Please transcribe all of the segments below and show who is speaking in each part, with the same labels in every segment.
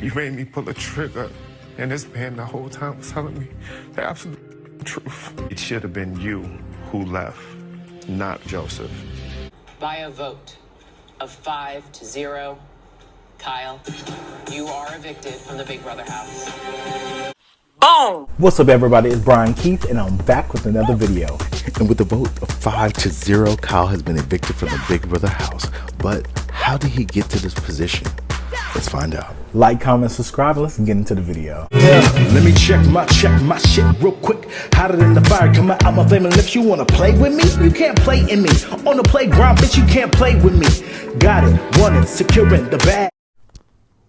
Speaker 1: You made me pull a trigger, and this man the whole time was telling me the absolute truth. It should have been you who left, not Joseph.
Speaker 2: By a vote of 5-0, Kyle, you are evicted from the Big Brother house.
Speaker 3: Boom! What's up, everybody? It's Brian Keith, and I'm back with another video.
Speaker 4: And with the vote of 5-0, Kyle has been evicted from the Big Brother house. But how did he get to this position? Let's find out.
Speaker 3: Like, comment, subscribe, and let's get into the video.
Speaker 5: Let me check my shit real quick. Hotter than the fire coming out my flaming lips. You wanna play with me? You can't play in me. On the playground, bitch, you can't play with me. Got it, won it, securing the bag.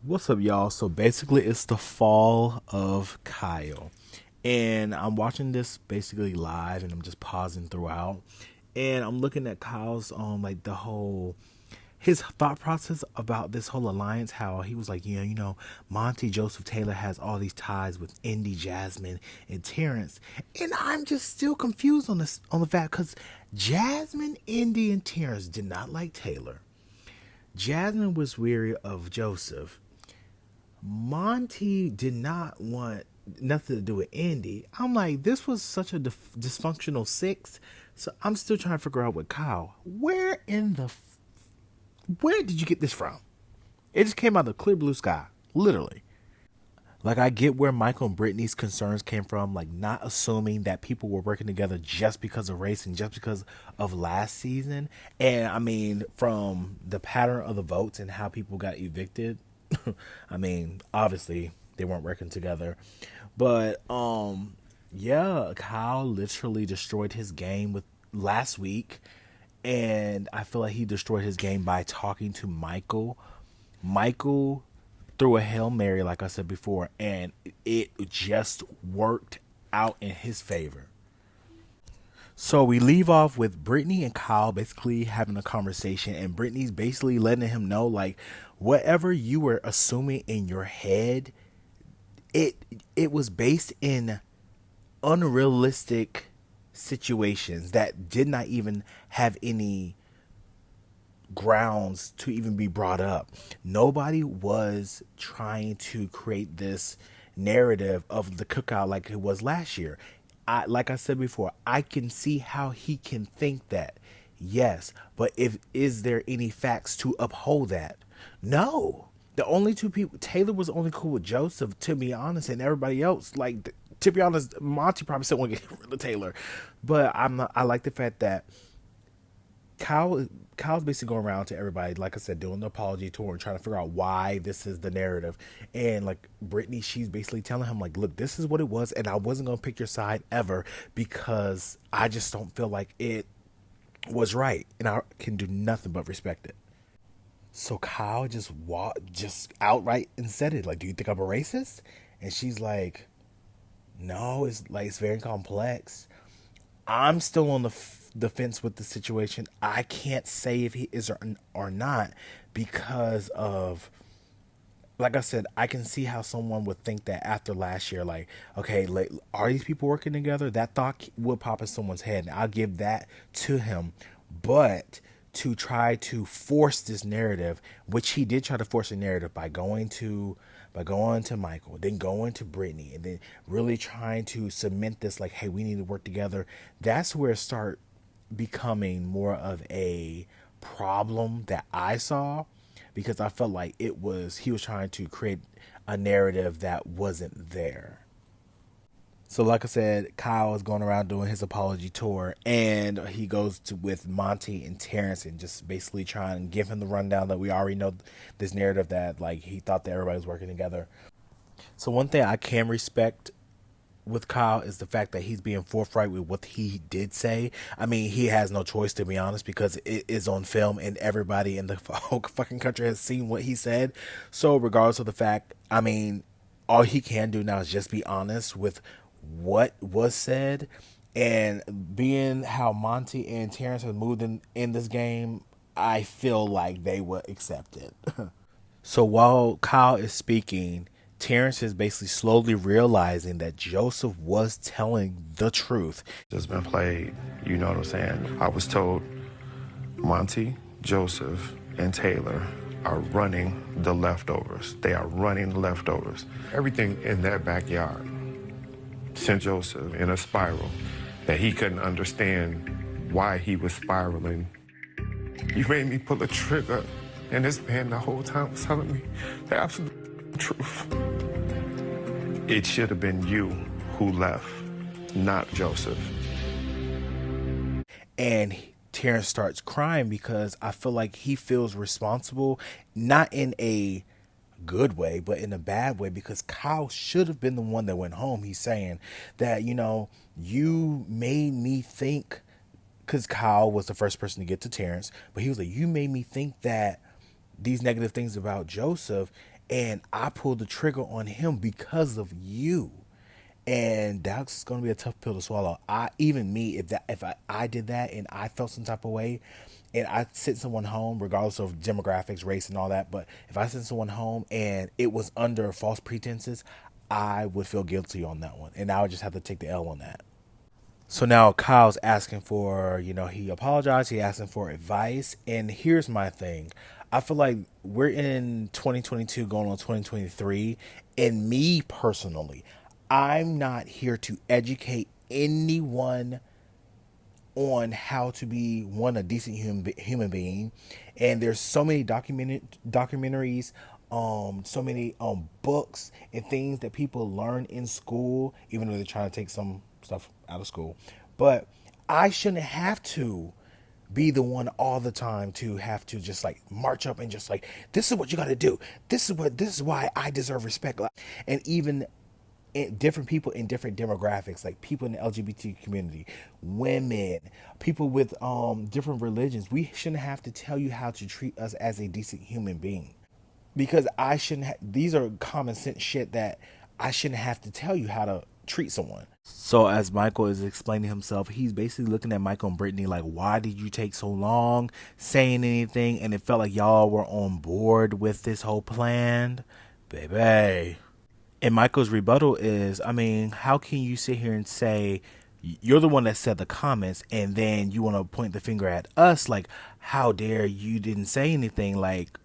Speaker 3: What's up, y'all? So basically, it's the fall of Kyle. And I'm watching this basically live, and I'm just pausing throughout. And I'm looking at Kyle's, like, the whole... his thought process about this whole alliance, how he was like, yeah, you know, Monty Joseph Taylor has all these ties with Indy, Jasmine, and Terrence. And I'm just still confused on this, on the fact, because Jasmine, Indy, and Terrence did not like Taylor. Jasmine was weary of Joseph. Monty did not want nothing to do with Indy. I'm like, this was such a dysfunctional six. So I'm still trying to figure out with Kyle. Where did you get this from? It just came out of the clear blue sky, literally. Like, I get where Michael and Brittany's concerns came from, like not assuming that people were working together just because of race and just because of last season. And I mean, from the pattern of the votes and how people got evicted, I mean, obviously they weren't working together. But yeah, Kyle literally destroyed his game with last week. And I feel like he destroyed his game by talking to Michael. Michael threw a Hail Mary, like I said before, and it just worked out in his favor. So we leave off with Brittany and Kyle basically having a conversation, and Brittany's basically letting him know, like, whatever you were assuming in your head, it was based in unrealistic situations that did not even have any grounds to even be brought up. Nobody was trying to create this narrative of the cookout like it was last year. Like I said before, I can see how he can think that, yes, but is there any facts to uphold that? No. The only two people, Taylor was only cool with Joseph, to be honest, and everybody else, like, to be honest, Monty probably still want to get rid of Taylor, but I like the fact that Kyle's basically going around to everybody, like I said, doing the apology tour and trying to figure out why this is the narrative. And like Brittany, she's basically telling him, like, look, this is what it was, and I wasn't going to pick your side ever because I just don't feel like it was right, and I can do nothing but respect it. So Kyle just outright and said it, like, do you think I'm a racist? And she's like, no, it's very complex. I'm still on the fence with the situation. I can't say if he is or not because of, like I said, I can see how someone would think that after last year, like, okay, are these people working together? That thought would pop in someone's head, and I'll give that to him. But to try to force this narrative, which he did try to force a narrative by going to Michael, then going to Brittany, and then really trying to cement this, like, hey, we need to work together. That's where it started becoming more of a problem that I saw, because I felt like he was trying to create a narrative that wasn't there. So like I said, Kyle is going around doing his apology tour, and he goes with Monty and Terrence and just basically trying to give him the rundown that we already know, this narrative that, like, he thought that everybody was working together. So one thing I can respect with Kyle is the fact that he's being forthright with what he did say. I mean, he has no choice, to be honest, because it is on film and everybody in the whole fucking country has seen what he said. So regardless of the fact, I mean, all he can do now is just be honest with what was said, and being how Monty and Terrence have moved in this game, I feel like they would accept it. So while Kyle is speaking, Terrence is basically slowly realizing that Joseph was telling the truth.
Speaker 1: It's been played, you know what I'm saying? I was told Monty, Joseph, and Taylor are running the leftovers. They are running the leftovers. Everything in that backyard sent Joseph in a spiral that he couldn't understand why he was spiraling. You made me pull a trigger, and this man the whole time was telling me the absolute truth. It should have been you who left, not Joseph.
Speaker 3: And Terrence starts crying because I feel like he feels responsible, not in a good way, but in a bad way, because Kyle should have been the one that went home. He's saying that, you made me think, because Kyle was the first person to get to Terrence, but he was like, you made me think that these negative things about Joseph, and I pulled the trigger on him because of you. And that's going to be a tough pill to swallow. If I did that and I felt some type of way, and I sent someone home, regardless of demographics, race, and all that, but if I sent someone home and it was under false pretenses, I would feel guilty on that one, and I would just have to take the L on that. So now Kyle's asking for, he apologized, he asking for advice, and here's my thing. I feel like we're in 2022 going on 2023, and me personally, I'm not here to educate anyone on how to be a decent human being. And there's so many documentaries, so many books and things that people learn in school, even though they're trying to take some stuff out of school. But I shouldn't have to be the one all the time to have to just like march up and just like, this is what you got to do. This is why I deserve respect. And even different people in different demographics, like people in the LGBT community, women, people with different religions, we shouldn't have to tell you how to treat us as a decent human being, because I shouldn't these are common sense shit that I shouldn't have to tell you how to treat someone. So as Michael is explaining himself, he's basically looking at Michael and Brittany like, why did you take so long saying anything? And it felt like y'all were on board with this whole plan, baby. And Michael's rebuttal is, how can you sit here and say you're the one that said the comments, and then you want to point the finger at us like, how dare you didn't say anything? Like,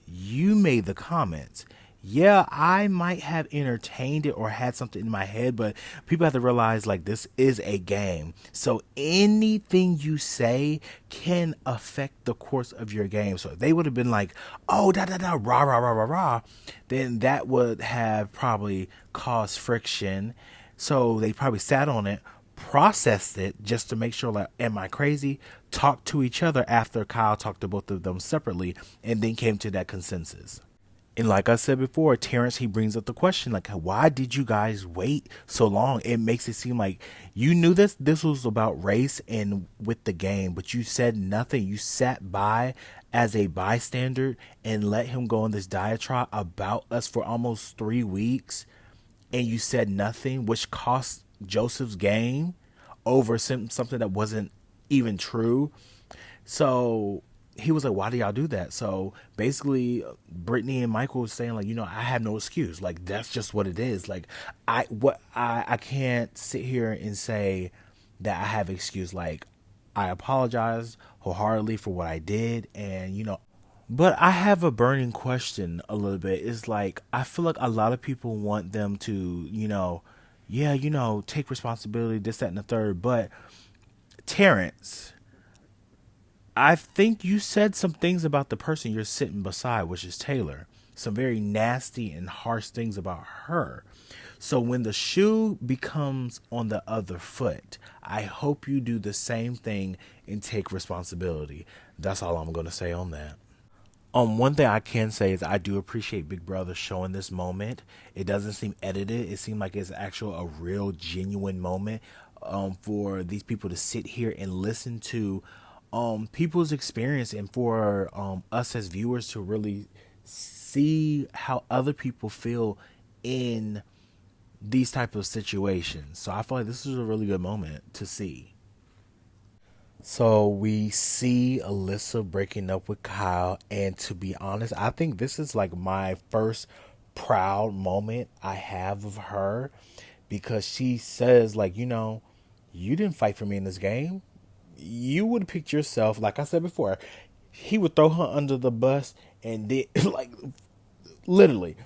Speaker 3: you made the comments. Yeah, I might have entertained it or had something in my head, but people have to realize, like, this is a game. So anything you say can affect the course of your game. So if they would have been like, oh, rah, rah, rah, rah, rah, then that would have probably caused friction. So they probably sat on it, processed it just to make sure, like, am I crazy? Talked to each other after Kyle talked to both of them separately, and then came to that consensus. And like I said before, Terrence, he brings up the question, like, why did you guys wait so long? It makes it seem like you knew this was about race and with the game, but you said nothing. You sat by as a bystander and let him go on this diatribe about us for almost 3 weeks. And you said nothing, which cost Joseph's game over something that wasn't even true. So he was like, why do y'all do that? So basically Brittany and Michael was saying, like, I have no excuse. Like, that's just what it is. Like, I can't sit here and say that I have excuse. Like, I apologize wholeheartedly for what I did. And, but I have a burning question a little bit. It's like, I feel like a lot of people want them to, take responsibility, this, that, and the third. But Terrence, I think you said some things about the person you're sitting beside, which is Taylor. Some very nasty and harsh things about her. So when the shoe becomes on the other foot, I hope you do the same thing and take responsibility. That's all I'm going to say on that. One thing I can say is I do appreciate Big Brother showing this moment. It doesn't seem edited. It seemed like it's a real genuine moment for these people to sit here and listen to people's experience, and for us as viewers to really see how other people feel in these type of situations. So I feel like this is a really good moment to see. So we see Alyssa breaking up with Kyle, and to be honest, I think this is like my first proud moment I have of her, because she says, like, you didn't fight for me in this game. You would have picked yourself, like I said before, he would throw her under the bus and then like literally.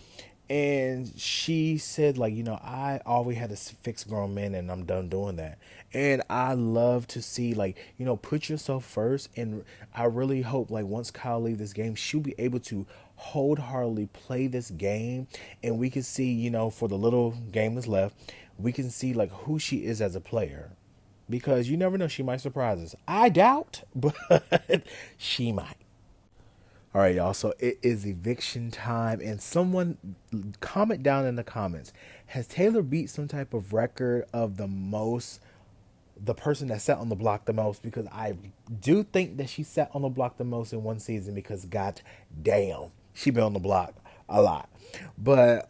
Speaker 3: And she said, like, I always had to fix grown men and I'm done doing that. And I love to see, like, put yourself first. And I really hope, like, once Kyle leaves this game, she'll be able to wholeheartedly play this game. And we can see, for the little game that's left, we can see, like, who she is as a player. Because you never know, she might surprise us. I doubt, but she might. All right, y'all. So it is eviction time, and someone comment down in the comments. Has Taylor beat some type of record of the person that sat on the block the most? Because I do think that she sat on the block the most in one season. Because god damn, she been on the block a lot. But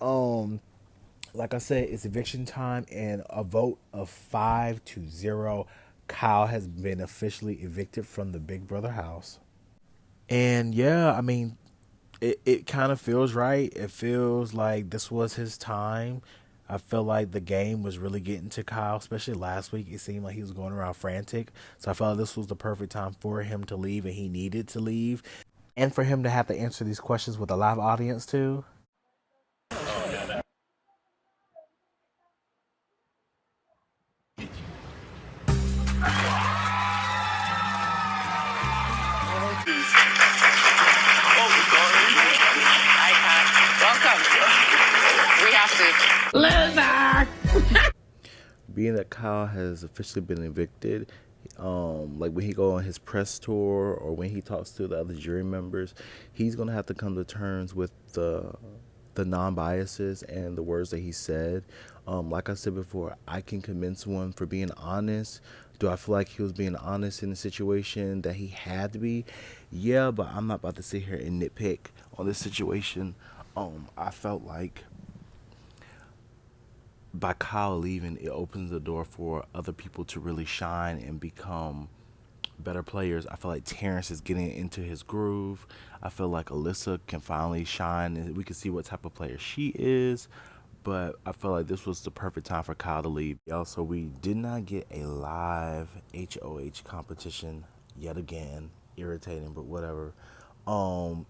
Speaker 3: like I said, it's eviction time, and a vote of 5-0. Kyle has been officially evicted from the Big Brother house. And yeah, I mean, it kind of feels right. It feels like this was his time. I feel like the game was really getting to Kyle, especially last week. It seemed like he was going around frantic. So I felt like this was the perfect time for him to leave, and he needed to leave. And for him to have to answer these questions with a live audience, too.
Speaker 2: Welcome. We have to.
Speaker 3: Being that Kyle has officially been evicted, like when he go on his press tour or when he talks to the other jury members, he's gonna have to come to terms with the non-biases and the words that he said. Like I said before, I can commend someone for being honest. Do I feel like he was being honest in the situation that he had to be? Yeah, but I'm not about to sit here and nitpick on this situation. I felt like by Kyle leaving, it opens the door for other people to really shine and become better players. I feel like Terence is getting into his groove. I feel like Alyssa can finally shine and we can see what type of player she is. But I feel like this was the perfect time for Kyle to leave. Also, we did not get a live HOH competition yet again. Irritating, but whatever. And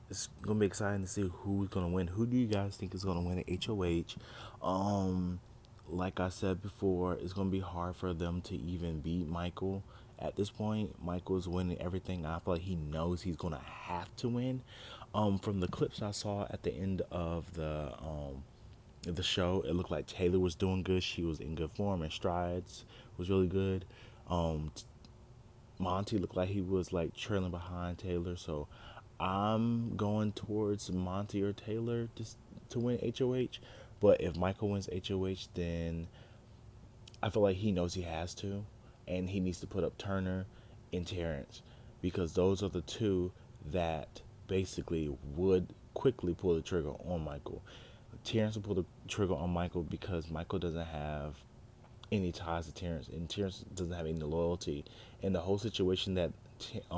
Speaker 3: it's gonna be exciting to see who's gonna win. Who do you guys think is gonna win at HOH? Like I said before, it's gonna be hard for them to even beat Michael at this point. Michael's winning everything. I feel like he knows he's gonna have to win. From the clips I saw at the end of the show, it looked like Taylor was doing good. She was in good form, and Strides was really good. Monty looked like he was like trailing behind Taylor, so I'm going towards Monty or Taylor to win HOH. But if Michael wins HOH, then I feel like he knows he has to, and he needs to put up Turner and Terence, because those are the two that basically would quickly pull the trigger on Michael. Terence will pull the trigger on Michael because Michael doesn't have any ties to Terence, and Terence doesn't have any loyalty. And the whole situation that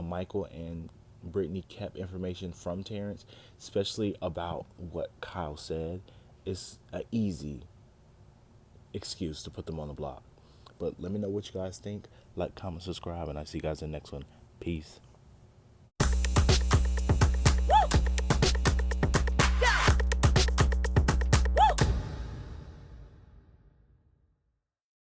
Speaker 3: Michael and Brittany kept information from Terence, especially about what Kyle said, is an easy excuse to put them on the block. But let me know what you guys think. Like, comment, subscribe, and I'll see you guys in the next one. Peace.